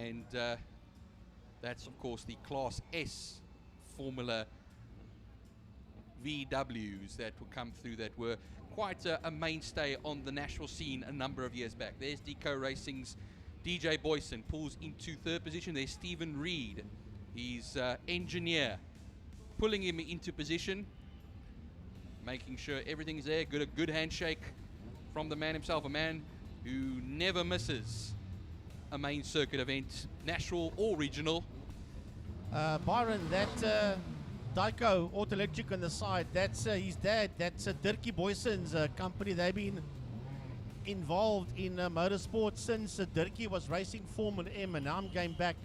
and that's of course the Class S Formula VWs that will come through, that were quite a mainstay on the national scene a number of years back. There's Deco Racing's DJ Boyson, pulls into third position. There's Stephen Reed, his engineer, pulling him into position, making sure everything's there. A good handshake from the man himself, a man who never misses a main circuit event, national or regional. Byron, that Dyco Auto Electric on the side, that's his dad. That's Dirkie Boyson's company. They've been involved in motorsport since Dirkie was racing Formula M, and now I'm going back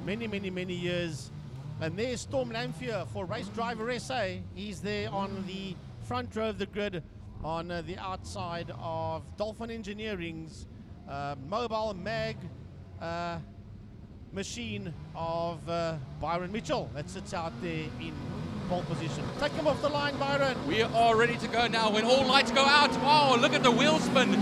many years. And there's Storm Lanphier for Race Driver SA. He's there on the front row of the grid on the outside of Dolphin Engineering's mobile mag machine of Byron Mitchell that sits out there in pole position. Take him off the line, Byron. We are ready to go now when all lights go out. Oh, look at the wheel spin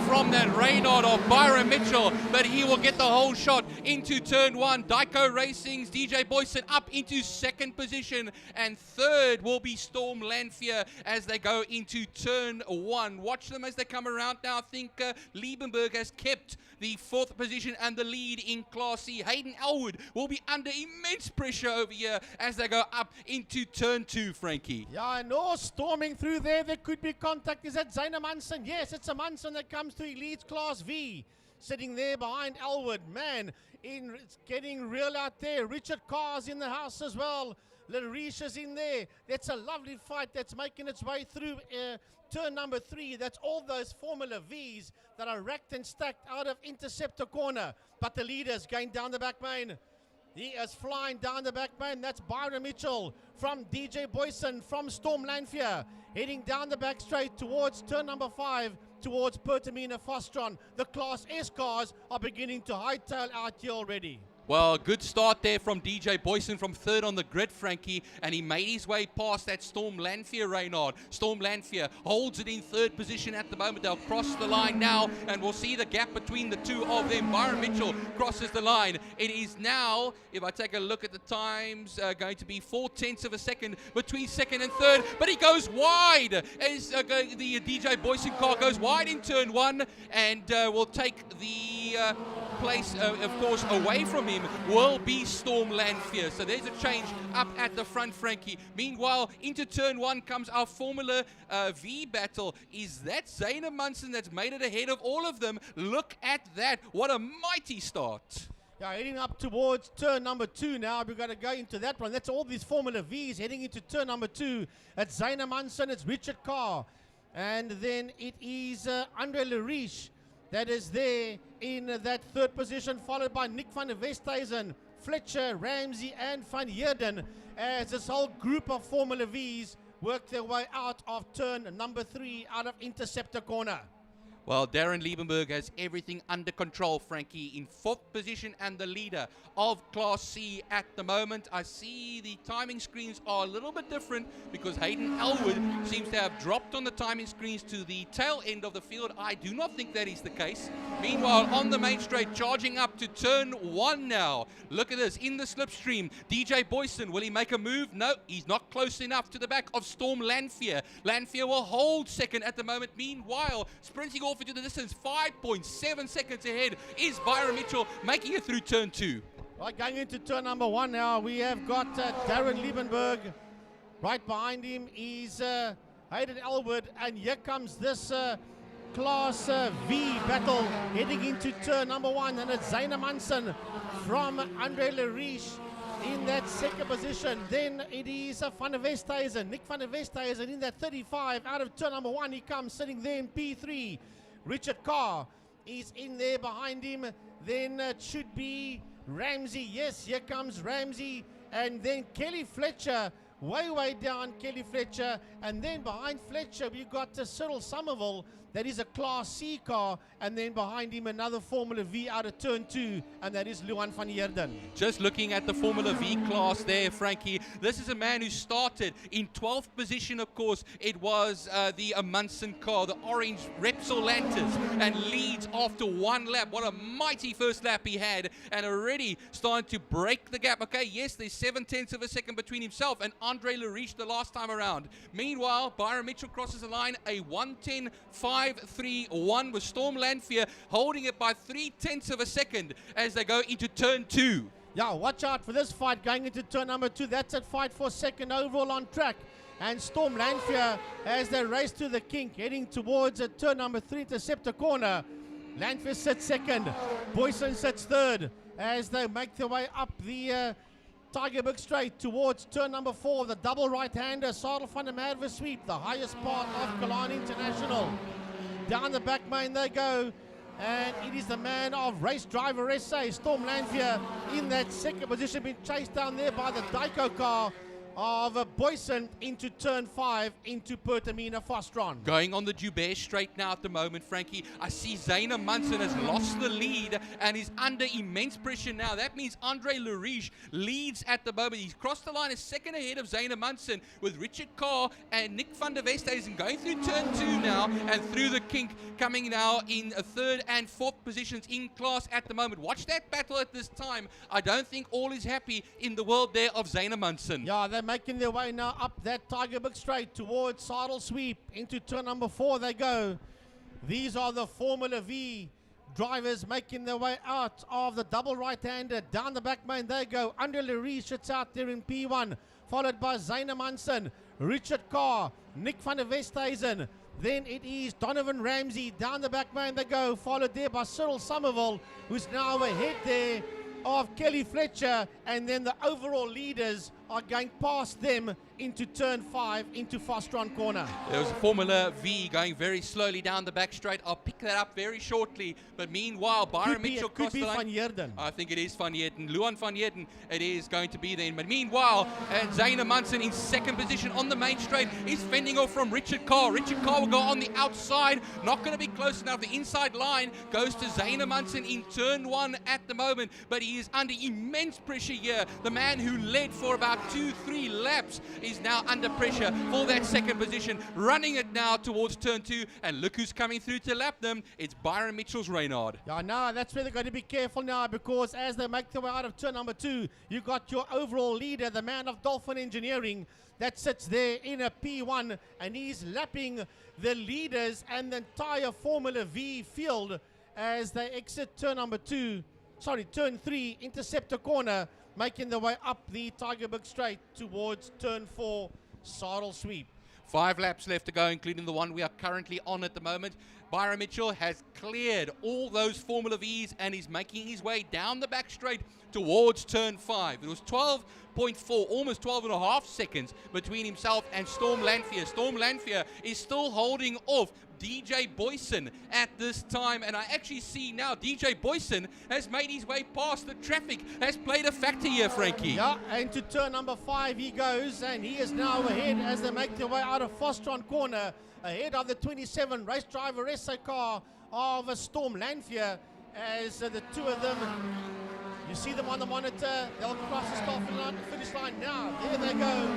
from that Reynard of Byron Mitchell, but he will get the whole shot into turn one. Dyco Racing's DJ Boyson up into second position, and third will be Storm Lanphier as they go into turn one. Watch them as they come around now. I think Liebenberg has kept the fourth position and the lead in Class C. Hayden Elwood will be under immense pressure over here as they go up into turn two, Frankie. Yeah, I know, storming through there. There could be contact. Is that Zaina Munson? Yes, it's a Munson that comes to Elite Class V. Sitting there behind Elwood. Man, it's getting real out there. Richard Carr's in the house as well. Larish is in there. That's a lovely fight that's making its way through turn number 3. That's all those Formula Vs that are racked and stacked out of Interceptor corner. But the leader's going down the back main. He is flying down the back main. That's Byron Mitchell from DJ Boyson from Storm Lanphier. Heading down the back straight towards turn number 5, towards Pertamina Fostron. The Class S cars are beginning to hightail out here already. Well, good start there from DJ Boyson from third on the grid, Frankie, and he made his way past that Storm Lanphier Reynard. Storm Lanphier holds it in third position at the moment. They'll cross the line now, and we'll see the gap between the two of them. Byron Mitchell crosses the line. It is now, if I take a look at the times, going to be 0.4 of a second between second and third, but he goes wide as the DJ Boyson car goes wide in turn one, and will take the place, of course, away from him will be Storm Lanphier. So there's a change up at the front, Frankie. Meanwhile, into turn one comes our Formula V battle. Is that Zaina Munson that's made it ahead of all of them? Look at that. What a mighty start. Yeah, heading up towards turn number 2 now. We've got to go into that one. That's all these Formula Vs heading into turn number 2. It's Zaina Munson, it's Richard Carr. And then it is Andre Larish that is there in that third position, followed by Nick van der Westhuizen, Fletcher, Ramsey, and Van Heerden, as this whole group of Formula Vs work their way out of turn number 3 out of Interceptor corner. Well, Darren Liebenberg has everything under control, Frankie, in fourth position and the leader of Class C at the moment. I see the timing screens are a little bit different because Hayden Elwood seems to have dropped on the timing screens to the tail end of the field. I do not think that is the case. Meanwhile, on the main straight, charging up to turn 1 now. Look at this, in the slipstream, DJ Boyson, will he make a move? No, he's not close enough to the back of Storm Lanphier. Lanphier will hold second at the moment. Meanwhile, sprinting off into the distance, 5.7 seconds ahead is Byron Mitchell, making it through turn 2. Right, going into turn number 1 now, we have got Darren Liebenberg. Right behind him is Hayden Elwood, and here comes this Class V battle heading into turn number 1, and it's Zaina Munson from Andre Larish in that second position. Then it is Van der Westhuizen, Nick van der Westhuizen in that 35 out of turn number 1. He comes sitting there in P3. Richard Carr is in there behind him. Then it should be Ramsey. Yes, here comes Ramsey. And then Kelly Fletcher, way down, Kelly Fletcher. And then behind Fletcher, we've got Cyril Somerville. That is a Class C car, and then behind him another Formula V out of turn 2, and that is Luan van Heerden. Just looking at the Formula V class there, Frankie, this is a man who started in 12th position, of course. It was the Amundsen car, the orange Repsol Lantis, and leads after one lap. What a mighty first lap he had, and already starting to break the gap. Okay, yes, there's 7/10 of a second between himself and Andre Lariche the last time around. Meanwhile, Byron Mitchell crosses the line, a 1:10.531 with Storm Lanfear holding it by 3/10 of a second as they go into turn 2. Yeah, watch out for this fight going into turn number 2. That's a fight for second overall on track. And Storm Lanfear, as they race to the kink, heading towards turn number 3, interceptor corner. Lanfear sits second. Boyson sits third as they make their way up the Tygerberg Straight towards turn number 4. The double right-hander, Sadel van der Merwe sweep, the highest part of Kalani International. Down the back main they go. And it is the man of Race Driver SA, Storm Lanfear, in that second position, being chased down there by the Dyko car of Boyson into turn 5 into Pertamina Fostron. Going on the Joubert Straight now at the moment, Frankie. I see Zane Munson has lost the lead and is under immense pressure now. That means Andre Lariche leads at the moment. He's crossed the line a second ahead of Zane Munson with Richard Carr and Nick van der Westhuizen going through turn 2 now and through the kink, coming now in 3rd and 4th positions in class at the moment. Watch that battle at this time. I don't think all is happy in the world there of Zane Munson. Yeah, they're making their way now up that Tygerberg Straight towards Sadel Sweep. Into turn number 4 they go. These are the Formula V drivers making their way out of the double right-hander. Down the back main they go. Andre Lariche sits out there in P1, followed by Zane Munson, Richard Carr, Nick van der Westhuizen. Then it is Donovan Ramsey. Down the back main they go, followed there by Cyril Somerville, who's now ahead there of Kelly Fletcher, and then the overall leaders are going past them into turn 5 into Fostron corner. There was a Formula V going very slowly down the back straight. I'll pick that up very shortly. But meanwhile, Byron Mitchell crossed the line. Van Heerden. I think it is Van Heerden. Luan van Heerden it is going to be then. But meanwhile, Zane Munson in second position on the main straight is fending off from Richard Carr. Richard Carr will go on the outside. Not going to be close enough. The inside line goes to Zane Munson in turn 1 at the moment. But he is under immense pressure here. The man who led for about 2-3 laps is now under pressure for that second position, running it now towards turn 2, and look who's coming through to lap them. It's Byron Mitchell's Reynard. Yeah, no, that's where they're going to be careful now, because as they make their way out of turn number 2, you got your overall leader, the man of Dolphin Engineering, that sits there in a P1, and he's lapping the leaders and the entire Formula V field as they exit turn turn 3, interceptor corner, making their way up the Tygerberg Straight towards turn 4, Sadel Sweep. 5 laps left to go, including the one we are currently on at the moment. Byron Mitchell has cleared all those Formula Vs and is making his way down the back straight towards turn 5. It was 12.4, almost 12.5 seconds between himself and Storm Lanfear. Storm Lanfear is still holding off DJ Boyson at this time, and I actually see now DJ Boyson has made his way past. The traffic has played a factor here, Frankie. Yeah, into turn number 5 he goes, and he is now ahead as they make their way out of Fostron corner, ahead of the 27 Race Driver SA car of Storm Lanfear, as the two of them, you see them on the monitor, they'll cross the finish line now. There they go,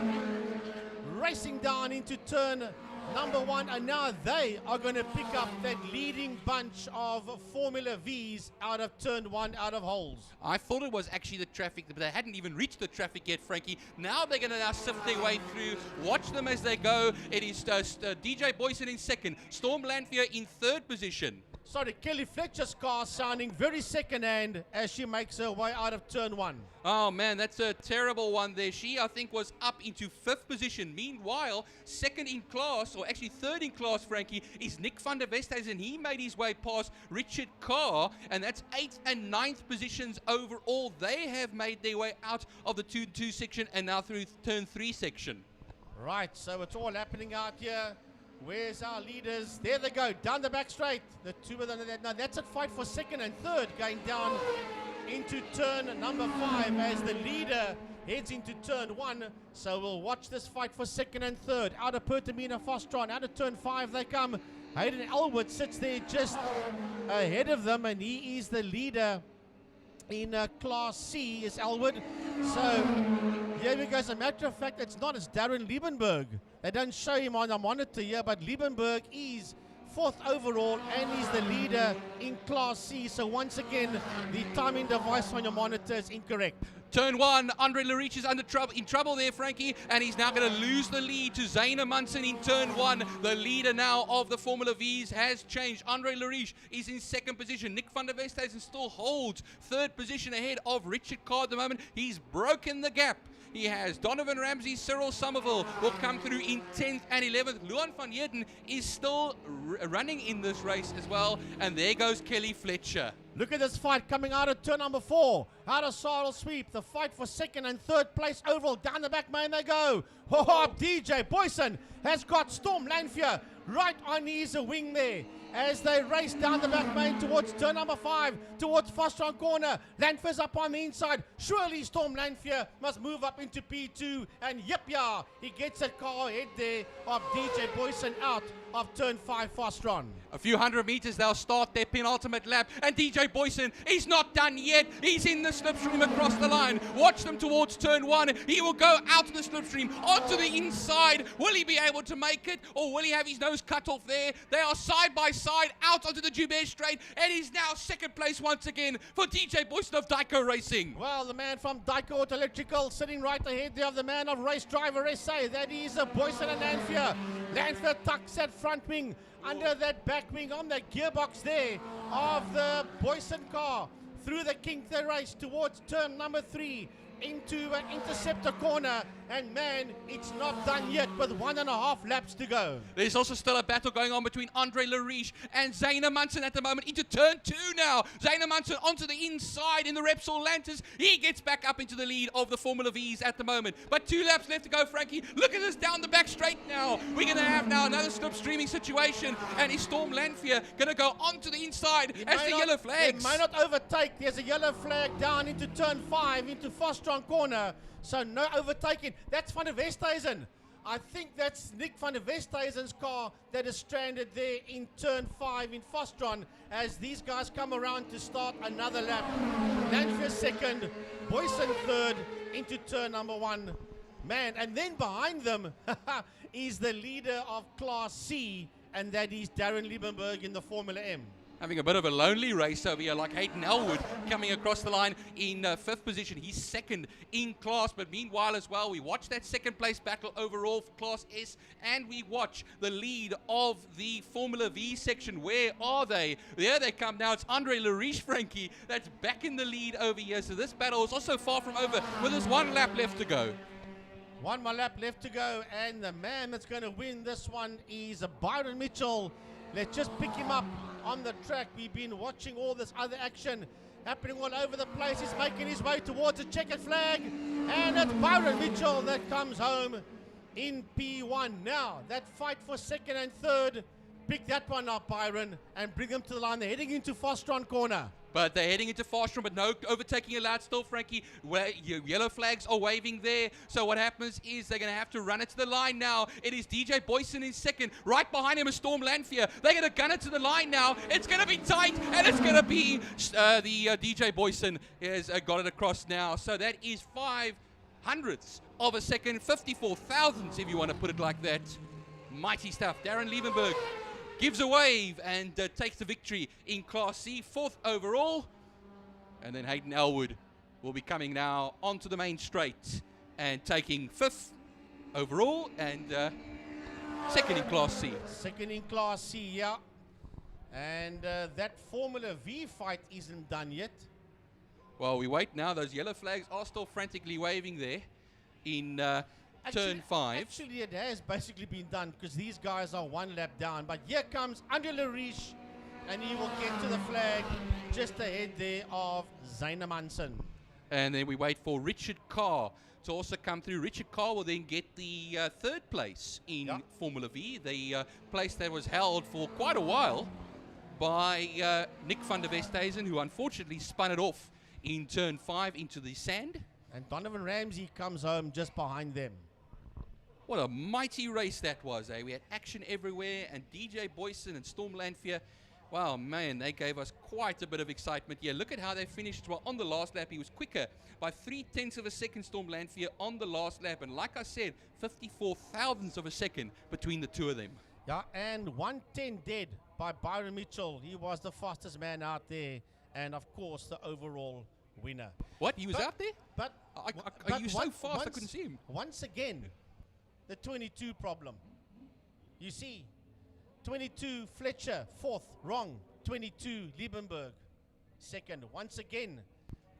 racing down into turn number 1, and now they are going to pick up that leading bunch of Formula Vs out of turn 1, out of holes. I thought it was actually the traffic, but they hadn't even reached the traffic yet, Frankie. Now they're going to now sift their way through. Watch them as they go. It is DJ Boyson in second, Storm Lanfear in third position. Sorry, Kelly Fletcher's car sounding very second-hand as she makes her way out of turn 1. Oh man, that's a terrible one there. She, I think, was up into 5th position. Meanwhile, second in class, or actually third in class, Frankie, is Nick van der Westhuizen. He made his way past Richard Carr, and that's 8th and 9th positions overall. They have made their way out of the 2-2 section and now through turn 3 section. Right, so it's all happening out here. Where's our leaders? There they go, down the back straight. The two of them, now that's a fight for second and third, going down into turn number 5 as the leader heads into turn 1. So we'll watch this fight for second and third. Out of Pertamina Fostron, out of turn 5 they come. Hayden Elwood sits there just ahead of them, and he is the leader in Class C, is Elwood. So here we go. As a matter of fact, it's not. It's Darren Liebenberg. They don't show him on the monitor here, but Liebenberg is 4th overall, and he's the leader in Class C. So once again, the timing device on your monitor is incorrect. Turn 1, Andre Lariche is in trouble there, Frankie, and he's now going to lose the lead to Zayna Munson in turn 1. The leader now of the Formula V's has changed. Andre Lariche is in 2nd position. Nick van der Westhuizen still holds 3rd position ahead of Richard Carr at the moment. He's broken the gap. He has Donovan Ramsey, Cyril Somerville will come through in 10th and 11th. Luan van Heerden is still running in this race as well. And there goes Kelly Fletcher. Look at this fight coming out of turn number 4. Out of Sarl Sweep. The fight for 2nd and 3rd place overall. Down the back main they go. Oh, DJ Boyson has got Storm Lanfear right on his wing there, as they race down the back main towards turn number 5, towards Fostron corner. Lanfear's up on the inside. Surely Storm Lanfear must move up into P2. And yep, yeah, he gets a car ahead there of DJ Boyson out of turn 5 Fostron. A few 100 meters, they'll start their penultimate lap. And DJ Boyson, he's not done yet. He's in the slipstream across the line. Watch them towards turn 1. He will go out of the slipstream onto the inside. Will he be able to make it, or will he have his nose cut off there? They are side by side out onto the Joubert Straight, and he's now 2nd place once again for DJ Boyson of Dyko Racing. Well, the man from Dyko Auto Electrical sitting right ahead there of the man of Race Driver SA. That is Boyson and Lanfear. Lanfear tucks that front wing under that back wing on the gearbox there of the Boyson car through the kink the race towards turn number 3 into Interceptor corner, and man, it's not done yet with 1.5 laps to go. There's also still a battle going on between Andre Lariche and Zayna Munson at the moment into turn 2 now. Zayna Munson onto the inside in the Repsol Lantis. He gets back up into the lead of the Formula V's at the moment. But 2 laps left to go, Frankie. Look at this down the back straight now. We're going to have now another slipstreaming situation, and is Storm Lanfear going to go onto the inside as the yellow flags? He may not overtake. There's a yellow flag down into turn 5 into Fostron corner, so no overtaking. That's Van der Westhuizen. I think that's Nick van der Westhuizen's car that is stranded there in turn 5 in Fostron, as these guys come around to start another lap. Lanfear 2nd, Boyson 3rd into turn number 1. Man, and then behind them is the leader of Class C, and that is Darren Liebenberg in the Formula M. Having a bit of a lonely race over here, like Hayden Elwood coming across the line in 5th position. He's 2nd in class, but meanwhile as well, we watch that 2nd place battle overall for Class S, and we watch the lead of the Formula V section. Where are they? There they come now. It's Andre Lariche, Frankie, that's back in the lead over here. So this battle is also far from over, with just 1 lap left to go. 1 more lap left to go, and the man that's going to win this one is Byron Mitchell. Let's just pick him up on the track. We've been watching all this other action happening all over the place. He's making his way towards a checkered flag, and it's Byron Mitchell that comes home in P1. Now, that fight for 2nd and 3rd, pick that one up, Byron, and bring them to the line. They're heading into Fostron corner. But they're heading into Fostron, but no overtaking allowed still, Frankie. Where yellow flags are waving there. So what happens is they're going to have to run it to the line now. It is DJ Boyson in 2nd. Right behind him is Storm Lanfear. They're going to gun it to the line now. It's going to be tight, and it's going to be the DJ Boyson has got it across now. So that is 0.05 of a second, 54 thousandths if you want to put it like that. Mighty stuff. Darren Liebenberg gives a wave and takes the victory in Class C, 4th overall. And then Hayden Elwood will be coming now onto the main straight and taking 5th overall and 2nd in Class C. 2nd in Class C, yeah. And that Formula V fight isn't done yet. Well, we wait now. Those yellow flags are still frantically waving there in turn 5. Actually, it has basically been done, because these guys are 1 lap down. But here comes Andre Lariche, and he will get to the flag just ahead there of Zayna Munson. And then we wait for Richard Carr to also come through. Richard Carr will then get the 3rd place in Formula V, the place that was held for quite a while by Nick van der Westhuizen, who unfortunately spun it off in turn 5 into the sand. And Donovan Ramsey comes home just behind them. What a mighty race that was, eh? We had action everywhere, and DJ Boyson and Storm Lanfear, wow, man, they gave us quite a bit of excitement here. Look at how they finished. Well, on the last lap, he was quicker by 0.3 of a second, Storm Lanfear, on the last lap. And like I said, 54 thousandths of a second between the two of them. Yeah, and 110 dead by Byron Mitchell. He was the fastest man out there, and of course, the overall winner. What? He was out there? But Are you so fast I couldn't see him? Once again, the 22 problem. You see, 22 Fletcher, fourth, wrong. 22 Liebenberg, second. Once again,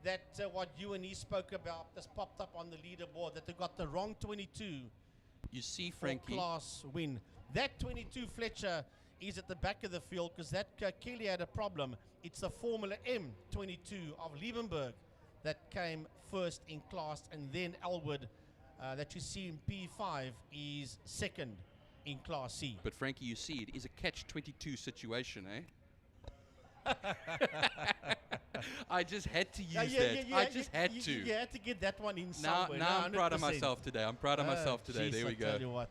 that what you and he spoke about just popped up on the leaderboard, that they got the wrong 22. You see, for Frankie. Class win. That 22 Fletcher is at the back of the field because that Kelly had a problem. It's the Formula M 22 of Liebenberg that came first in class, and then Elwood that you see in P5 is second in Class C. But Frankie, you see, it is a catch-22 situation, eh? I just had to use that. I just had to. You had to get that one in Now somewhere. I'm proud of myself today. I'm proud of myself today. Geez, there we I go. tell you what.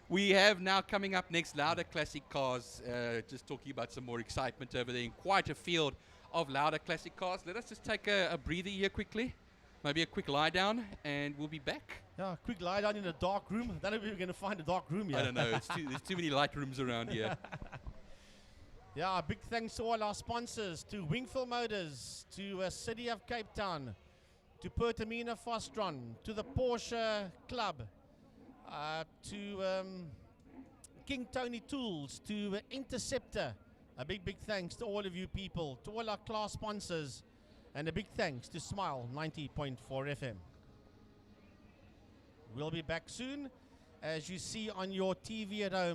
We have now coming up next Libre Classic cars. Just talking about some more excitement over there in quite a field of Libre Classic cars. Let us just take a breather here quickly. Maybe a quick lie down, and we'll be back. Yeah, quick lie down in a dark room. I don't know if we're going to find a dark room here. I don't know. There's too many light rooms around here. Yeah, big thanks to all our sponsors, to Wingfield Motors, to City of Cape Town, to Pertamina Fostron, to the Porsche Club, to King Tony Tools, to Interceptor. A big thanks to all of you people, to all our class sponsors, and a big thanks to Smile 90.4 FM. We'll be back soon. As you see on your TV at home,